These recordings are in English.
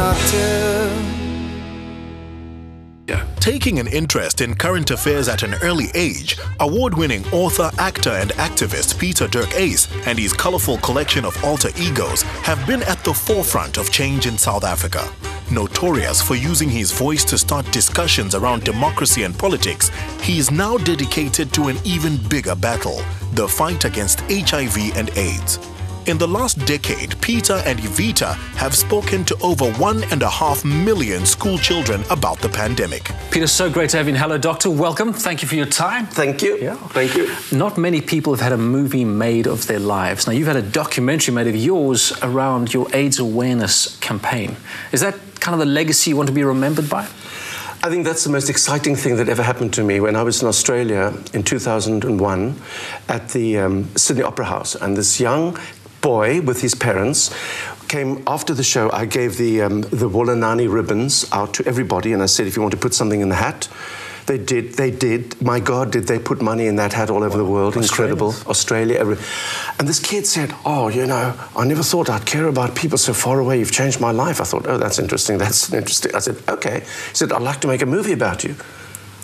doctor. Taking an interest in current affairs at an early age, award-winning author, actor and activist Dirk Uys and his colorful collection of alter egos have been at the forefront of change in South Africa. Notorious for using his voice to start discussions around democracy and politics, he is now dedicated to an even bigger battle, the fight against HIV and AIDS. In the last decade, Peter and Evita have spoken to over 1.5 million school children about the pandemic. Peter, so great to have you. Hello, Doctor. Welcome. Thank you for your time. Thank you. Yeah. Thank you. Not many people have had a movie made of their lives. Now, you've had a documentary made of yours around your AIDS awareness campaign. Is that kind of the legacy you want to be remembered by? I think that's the most exciting thing that ever happened to me when I was in Australia in 2001 at the Sydney Opera House. And this young boy with his parents came after the show. I gave the Wolanani ribbons out to everybody, and I said, if you want to put something in the hat, they did. My God, did they put money in that hat all over the world. Incredible. Australia. And this kid said, oh, you know, I never thought I'd care about people so far away. You've changed my life. I thought, oh, that's interesting. That's interesting. I said, okay. He said, I'd like to make a movie about you.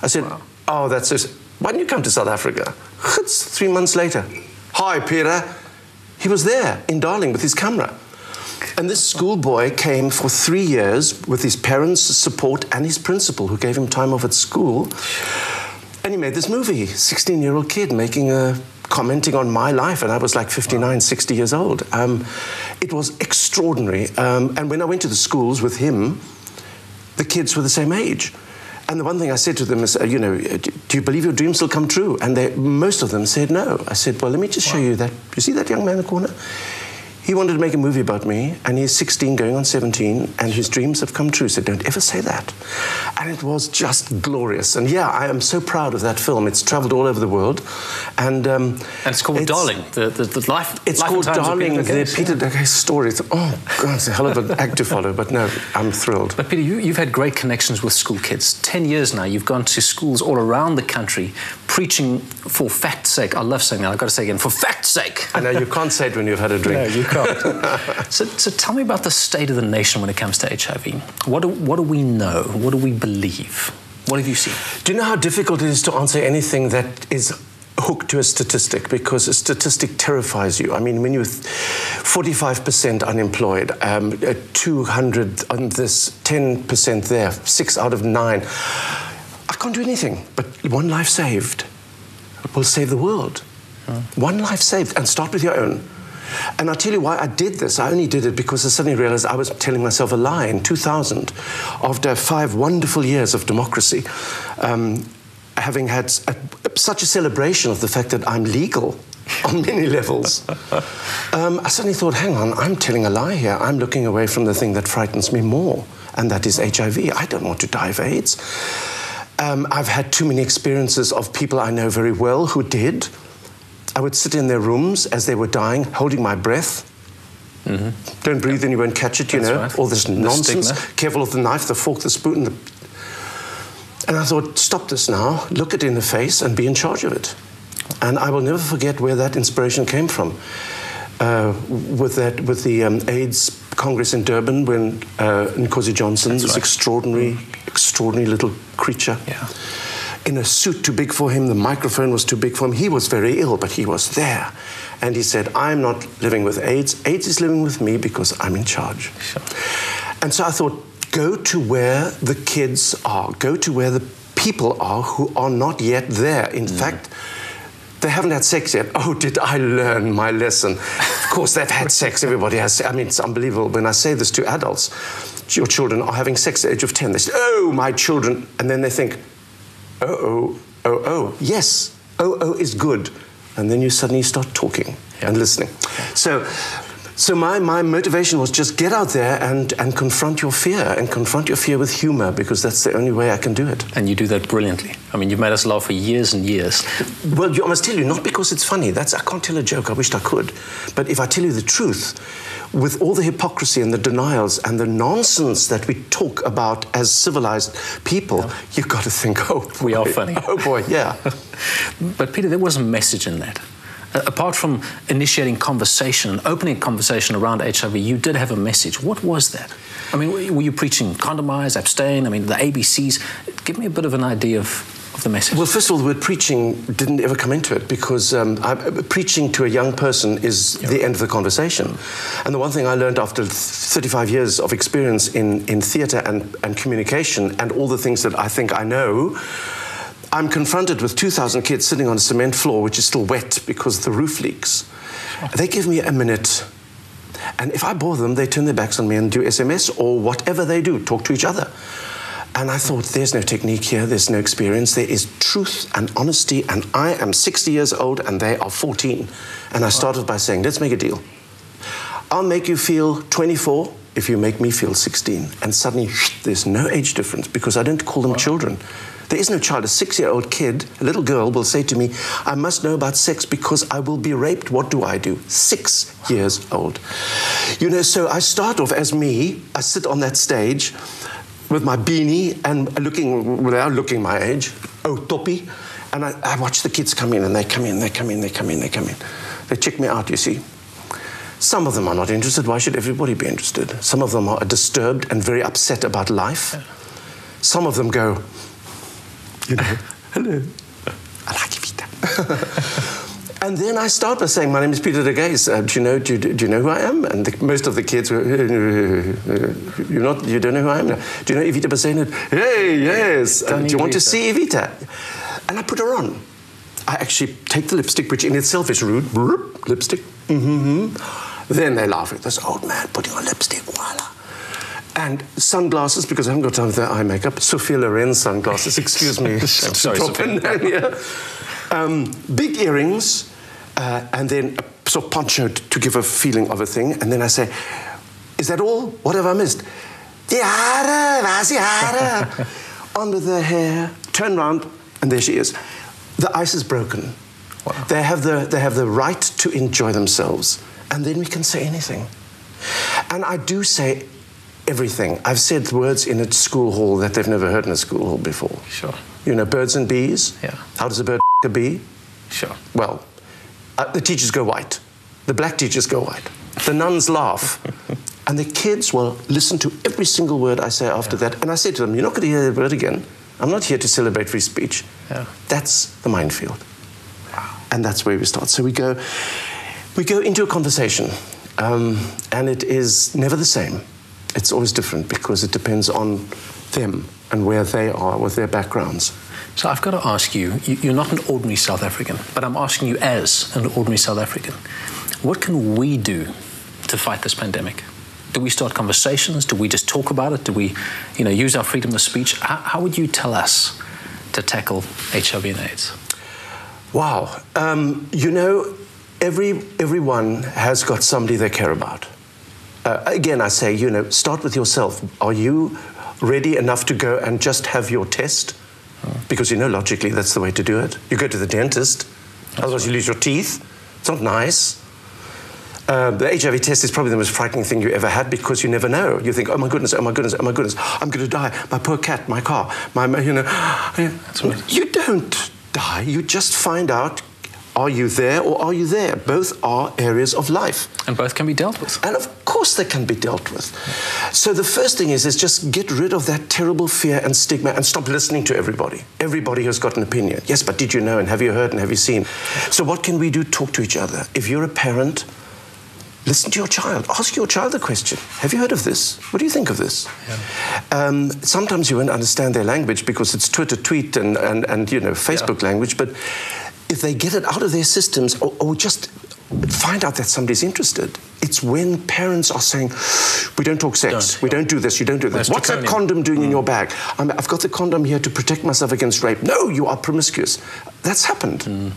I said, wow. Oh, that's just, why don't you come to South Africa? It's 3 months later. Hi, Peter. He was there in Darling with his camera. And this schoolboy came for 3 years with his parents' support and his principal, who gave him time off at school. And he made this movie, 16-year-old kid commenting on my life, and I was like 59, 60 years old. It was extraordinary. And when I went to the schools with him, the kids were the same age. And the one thing I said to them is, you know, do you believe your dreams will come true? And most of them said no. I said, well, let me just show you that. You see that young man in the corner? He wanted to make a movie about me, and he's 16 going on 17, and his dreams have come true. So don't ever say that. And it was just glorious. And yeah, I am so proud of that film. It's traveled all over the world. And it's called Darling, the life. It's called Darling, the Peter Dirk Uys story. It's, oh, God, it's a hell of an act to follow, but no, I'm thrilled. But Peter, you've had great connections with school kids. 10 years now, you've gone to schools all around the country preaching for fact's sake. I love saying that. I've got to say again, for fact's sake. I know, you can't say it when you've had a drink. No, you can't. So tell me about the state of the nation when it comes to HIV. What do we know? What do we believe? What have you seen? Do you know how difficult it is to answer anything that is hooked to a statistic? Because a statistic terrifies you. I mean, when you're 45% unemployed, 200 on this, 10% there, 6 out of 9. I can't do anything, but one life saved will save the world. One life saved, and start with your own. And I'll tell you why I did this. I only did it because I suddenly realized I was telling myself a lie in 2000. After 5 wonderful years of democracy, having had such a celebration of the fact that I'm legal on many levels, I suddenly thought, hang on, I'm telling a lie here. I'm looking away from the thing that frightens me more, and that is HIV. I don't want to die of AIDS. I've had too many experiences of people I know very well who did. I would sit in their rooms as they were dying, holding my breath. Don't breathe and you won't catch it, you know. Right. All this nonsense. Careful of the knife, the fork, the spoon. And I thought, stop this now, look it in the face and be in charge of it. And I will never forget where that inspiration came from. With the AIDS Congress in Durban, when Nkosi Johnson, this extraordinary little creature, in a suit too big for him, the microphone was too big for him. He was very ill, but he was there. And he said, I'm not living with AIDS. AIDS is living with me because I'm in charge. Sure. And so I thought, go to where the kids are. Go to where the people are who are not yet there. In fact, they haven't had sex yet. Oh, did I learn my lesson? Of course, they've had sex. Everybody has. I mean, it's unbelievable. When I say this to adults, your children are having sex at the age of 10. They say, oh, my children. And then they think, oh, yes, oh is good. And then you suddenly start talking and listening. So my motivation was just get out there and confront your fear, and confront your fear with humor, because that's the only way I can do it. And you do that brilliantly. I mean, you've made us laugh for years and years. Well, I must tell you, not because it's funny. I can't tell a joke. I wished I could. But if I tell you the truth, with all the hypocrisy and the denials and the nonsense that we talk about as civilized people, you've got to think, oh, boy, we are funny. Oh, boy, yeah. But Peter, there was a message in that. Apart from initiating conversation and opening a conversation around HIV, you did have a message. What was that? I mean, were you preaching condomize, abstain? I mean, the ABCs. Give me a bit of an idea of the message. Well, first of all, the word preaching didn't ever come into it because preaching to a young person is the end of the conversation. And the one thing I learned after 35 years of experience in theatre and communication and all the things that I think I know, I'm confronted with 2,000 kids sitting on a cement floor which is still wet because the roof leaks. They give me a minute, and if I bore them, they turn their backs on me and do SMS or whatever they do, talk to each other. And I thought, there's no technique here, there's no experience, there is truth and honesty, and I am 60 years old and they are 14. And I started by saying, let's make a deal. I'll make you feel 24 if you make me feel 16. And suddenly, there's no age difference because I don't call them children. There is no child. A 6-year-old kid, a little girl, will say to me, I must know about sex because I will be raped. What do I do? 6 years old. You know, so I start off as me. I sit on that stage with my beanie and looking, without looking my age, toppy. And I watch the kids come in and they come in, they come in, they come in, they come in. They check me out, you see. Some of them are not interested. Why should everybody be interested? Some of them are disturbed and very upset about life. Some of them go, you know, hello, I like Evita. And then I start by saying, my name is Peter Dirk Uys. Do you know who I am? And most of the kids were, you don't know who I am? No. Do you know Evita Basenet? Hey, yes. Do you want to see Evita? And I put her on. I actually take the lipstick, which in itself is rude. Lipstick. Then they laugh at this old man putting on lipstick. Voila. And sunglasses, because I haven't got time for that eye makeup. Sophia Loren sunglasses, excuse me. Sorry, Sophia. Big earrings, and then a sort of poncho to give a feeling of a thing. And then I say, is that all? What have I missed? Die Haare, waar is die Haare? Under the hair, turn round, and there she is. The ice is broken. Wow. They have the right to enjoy themselves. And then we can say anything. And I do say everything. I've said words in a school hall that they've never heard in a school hall before. Sure. You know, birds and bees. Yeah. How does a bird a bee? Sure. Well, the teachers go white. The black teachers go white. The nuns laugh. And the kids will listen to every single word I say after that. And I say to them, you're not going to hear that word again. I'm not here to celebrate free speech. Yeah. That's the minefield. Wow. And that's where we start. So we go into a conversation. And it is never the same. It's always different because it depends on them and where they are with their backgrounds. So I've got to ask you, you're not an ordinary South African, but I'm asking you as an ordinary South African, what can we do to fight this pandemic? Do we start conversations? Do we just talk about it? Do we, use our freedom of speech? How would you tell us to tackle HIV and AIDS? Wow. Everyone has got somebody they care about. Again, I say, start with yourself. Are you ready enough to go and just have your test? Because logically that's the way to do it. You go to the dentist, otherwise you lose your teeth. It's not nice. The HIV test is probably the most frightening thing you ever had because you never know. You think, oh my goodness, oh my goodness, oh my goodness, I'm going to die. My poor cat, my car, That's right. You don't die. You just find out, are you there or are you there? Both are areas of life. And both can be dealt with. And of course they can be dealt with. So the first thing is just get rid of that terrible fear and stigma and stop listening to everybody. Everybody has got an opinion. Yes, but did you know and have you heard and have you seen? So what can we do? Talk to each other. If you're a parent, listen to your child. Ask your child a question. Have you heard of this? What do you think of this? Yeah. Sometimes you won't understand their language because it's Twitter, tweet and Facebook language, but if they get it out of their systems or just find out that somebody's interested, it's when parents are saying, we don't talk sex, we don't do this, you don't do this. What's that condom doing in your bag? I've got the condom here to protect myself against rape. No, you are promiscuous. That's happened.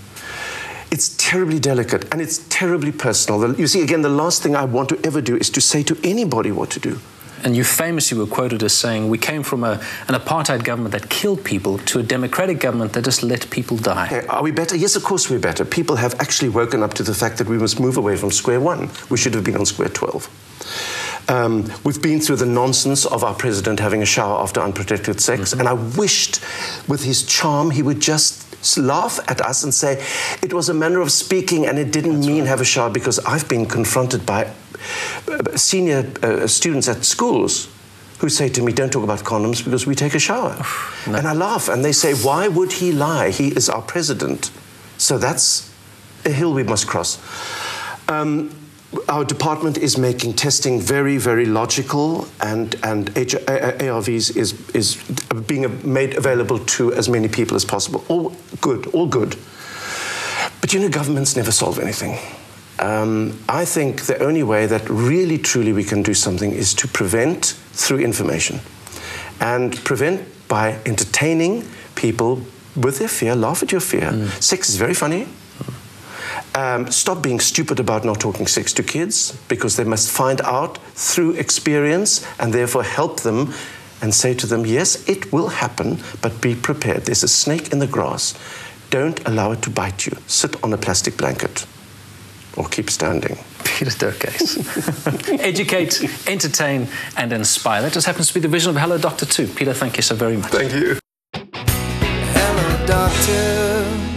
It's terribly delicate and it's terribly personal. You see, again, the last thing I want to ever do is to say to anybody what to do. And you famously were quoted as saying, we came from an apartheid government that killed people to a democratic government that just let people die. Okay, are we better? Yes, of course we're better. People have actually woken up to the fact that we must move away from square one. We should have been on square 12. We've been through the nonsense of our president having a shower after unprotected sex, and I wished with his charm he would just laugh at us and say it was a manner of speaking and it didn't mean have a shower, because I've been confronted by senior students at schools who say to me, don't talk about condoms because we take a shower. No. And I laugh and they say, why would he lie? He is our president. So that's a hill we must cross. Our department is making testing very, very logical, and ARVs is being made available to as many people as possible. All good, all good. But you know, governments never solve anything. I think the only way that really, truly we can do something is to prevent through information. And prevent by entertaining people with their fear, laugh at your fear. Sex is very funny. Stop being stupid about not talking sex to kids, because they must find out through experience, and therefore help them and say to them, yes, it will happen, but be prepared. There's a snake in the grass. Don't allow it to bite you. Sit on a plastic blanket or keep standing. Peter Dirk Uys. Educate, entertain and inspire. That just happens to be the vision of Hello Doctor too. Peter, thank you so very much. Thank you. Hello Doctor.